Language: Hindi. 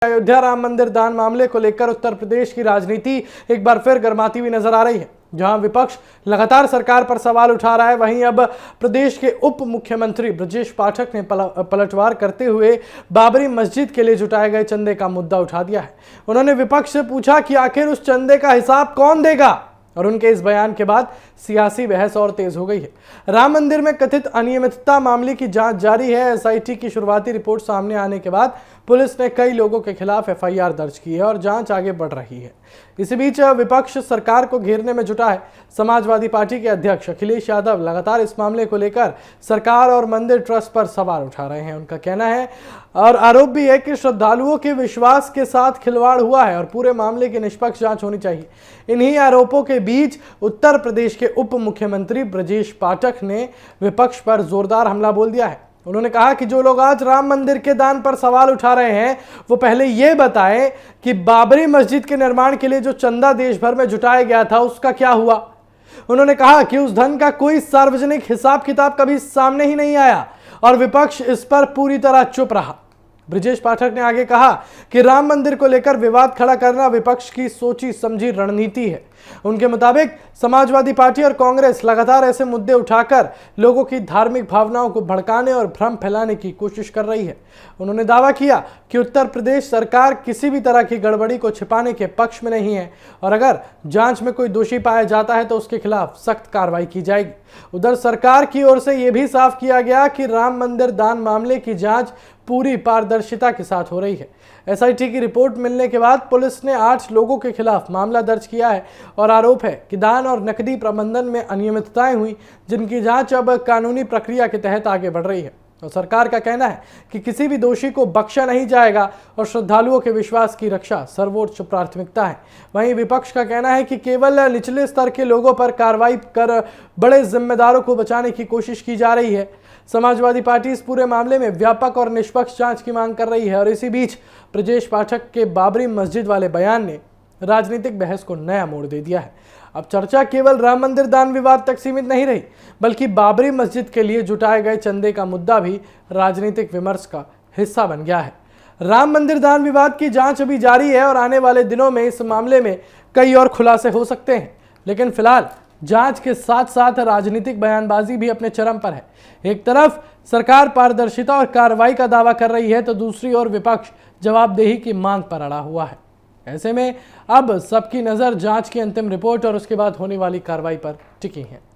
अयोध्या राम मंदिर दान मामले को लेकर उत्तर प्रदेश की राजनीति एक बार फिर गर्माती हुई नजर आ रही है। जहां विपक्ष लगातार सरकार पर सवाल उठा रहा है, वहीं अब प्रदेश के उप मुख्यमंत्री ब्रजेश पाठक ने पलटवार करते हुए बाबरी मस्जिद के लिए जुटाए गए चंदे का मुद्दा उठा दिया है। उन्होंने विपक्ष से पूछा कि आखिर उस चंदे का हिसाब कौन देगा, और उनके इस बयान के बाद सियासी बहस और तेज हो गई है। राम मंदिर में कथित अनियमितता मामले की जांच जारी है। एसआईटी की शुरुआती रिपोर्ट सामने आने के बाद पुलिस ने कई लोगों के खिलाफ एफआईआर दर्ज की है और जांच आगे बढ़ रही है। इसी बीच विपक्ष सरकार को घेरने में जुटा है। समाजवादी पार्टी के अध्यक्ष अखिलेश यादव लगातार इस मामले को लेकर सरकार और मंदिर ट्रस्ट पर सवाल उठा रहे हैं। उनका कहना है और आरोप भी है कि श्रद्धालुओं के विश्वास के साथ खिलवाड़ हुआ है और पूरे मामले की निष्पक्ष जांच होनी चाहिए। इन्हीं आरोपों के बीच उत्तर प्रदेश के उप मुख्यमंत्री ब्रजेश पाठक ने विपक्ष पर जोरदार हमला बोल दिया है। उन्होंने कहा कि जो लोग आज राम मंदिर के दान पर सवाल उठा रहे हैं, वो पहले ये बताएं कि बाबरी मस्जिद के निर्माण के लिए जो चंदा देश भर में जुटाया गया था, उसका क्या हुआ। उन्होंने कहा कि उस धन का कोई सार्वजनिक हिसाब किताब कभी सामने ही नहीं आया और विपक्ष इस पर पूरी तरह चुप रहा। ब्रजेश पाठक ने आगे कहा कि राम मंदिर को लेकर विवाद खड़ा करना विपक्ष की सोची समझी रणनीति है। उनके मुताबिक समाजवादी पार्टी और कांग्रेस लगातार ऐसे मुद्दे उठाकर लोगों की धार्मिक भावनाओं को भड़काने और भ्रम फैलाने की कोशिश कर रही है। उन्होंने दावा किया कि उत्तर प्रदेश सरकार किसी भी तरह की गड़बड़ी को छिपाने के पक्ष में नहीं है और अगर जांच में कोई दोषी पाया जाता है तो उसके खिलाफ सख्त कार्रवाई की जाएगी। उधर सरकार की ओर से यह भी साफ किया गया कि राम मंदिर दान मामले की जांच पूरी पारदर्शिता के साथ हो रही है। एसआईटी की रिपोर्ट मिलने के बाद पुलिस ने 8 लोगों के खिलाफ मामला दर्ज किया है और आरोप है कि दान और नकदी प्रबंधन में अनियमितताएं हुई, जिनकी जांच अब कानूनी प्रक्रिया के तहत आगे बढ़ रही है। और सरकार का कहना है कि किसी भी दोषी को बख्शा नहीं जाएगा और श्रद्धालुओं के विश्वास की रक्षा सर्वोच्च प्राथमिकता है। वहीं विपक्ष का कहना है कि केवल निचले स्तर के लोगों पर कार्रवाई कर बड़े जिम्मेदारों को बचाने की कोशिश की जा रही है। समाजवादी पार्टी इस पूरे मामले में व्यापक और निष्पक्ष जांच की मांग कर रही है और इसी बीच ब्रजेश पाठक के बाबरी मस्जिद वाले बयान ने राजनीतिक बहस को नया मोड़ दे दिया है। अब चर्चा केवल राम मंदिर दान विवाद तक सीमित नहीं रही, बल्कि बाबरी मस्जिद के लिए जुटाए गए चंदे का मुद्दा भी राजनीतिक विमर्श का हिस्सा बन गया है। राम मंदिर दान विवाद की जांच अभी जारी है और आने वाले दिनों में इस मामले में कई और खुलासे हो सकते हैं, लेकिन फिलहाल जांच के साथ साथ राजनीतिक बयानबाजी भी अपने चरम पर है। एक तरफ सरकार पारदर्शिता और कार्रवाई का दावा कर रही है तो दूसरी ओर विपक्ष जवाबदेही की मांग पर अड़ा हुआ है। ऐसे में अब सबकी नजर जांच की अंतिम रिपोर्ट और उसके बाद होने वाली कार्रवाई पर टिकी है।